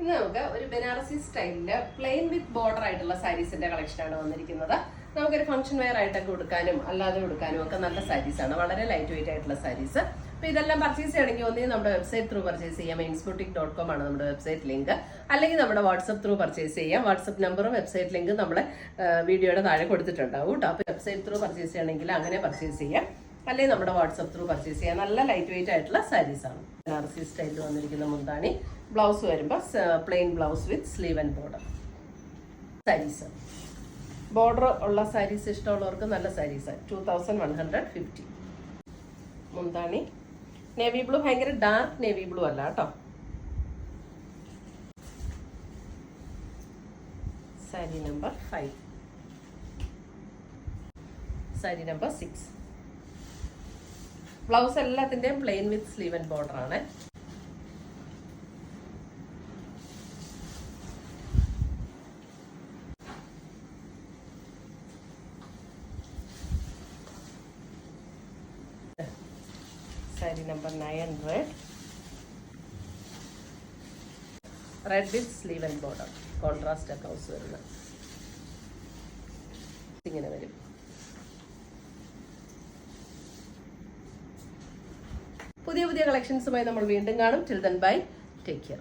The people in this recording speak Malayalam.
ഇന്ന് നമുക്ക് ഒരു ബനാറസി സ്റ്റൈലില് പ്ലെയിൻ വിത്ത് ബോർഡർ ആയിട്ടുള്ള സാരീസിന്റെ കളക്ഷനാണ് വന്നിരിക്കുന്നത്. നമുക്കൊരു ഫംഗ്ഷൻ വെയർ ആയിട്ടൊക്കെ കൊടുക്കാനും അല്ലാതെ കൊടുക്കാനും ഒക്കെ നല്ല സാരീസ് ആണ്. വളരെ ലൈറ്റ് വെയിറ്റ് ആയിട്ടുള്ള സാരീസ്. അപ്പൊ ഇതെല്ലാം പർച്ചേസ് ചെയ്യണമെങ്കിൽ ഒന്നേ നമ്മുടെ വെബ്സൈറ്റ് ത്രൂ പർച്ചേസ് ചെയ്യാം. meinsboutique.com ആണ് നമ്മുടെ വെബ്സൈറ്റ് ലിങ്ക്. അല്ലെങ്കിൽ നമ്മുടെ വാട്സ്ആപ്പ് ത്രൂ പർച്ചേസ് ചെയ്യാം. വാട്സ്ആപ്പ് നമ്പറും വെബ്സൈറ്റ് ലിങ്കും നമ്മുടെ വീഡിയോയുടെ താഴെ കൊടുത്തിട്ടുണ്ടാവും കേട്ടോ. അപ്പൊ വെബ്സൈറ്റ് ത്രൂ പർച്ചേസ് ചെയ്യണമെങ്കിൽ അങ്ങനെ പർച്ചേസ് ചെയ്യാം. അല്ലെങ്കിൽ നമ്മുടെ വാട്സ്ആപ്പ് ത്രൂ പർച്ചേസ് ചെയ്യാം. നല്ല ലൈറ്റ് വെയിറ്റ് ആയിട്ടുള്ള സാരീസ് ആണ്. ബനാറസി സ്റ്റൈലിൽ വന്നിരിക്കുന്ന മുന്താണി. ബ്ലൗസ് വരുമ്പോൾ plain blouse with sleeve and border saris. Border ഉള്ള സാരീസ് ഇഷ്ടമുള്ളവർക്ക് നല്ല സാരീസ്. 2150. മുന്താണി നേവി ബ്ലൂ, ഭയങ്കര ഡാർക്ക് നേവി ബ്ലൂ അല്ല കേട്ടോ. Sari number 5, sari number 6. Blouse എല്ലാത്തിന്റെയും plain with sleeve and border ആണ്. Sari number 9 red with sleeve and border. Contrast ഒക്കെ ഹൗസ് വരുന്നത് ഇങ്ങനെ വരും. പുതിയ കളക്ഷൻസുമായി നമ്മൾ വീണ്ടും കാണും. Till then bye, take care.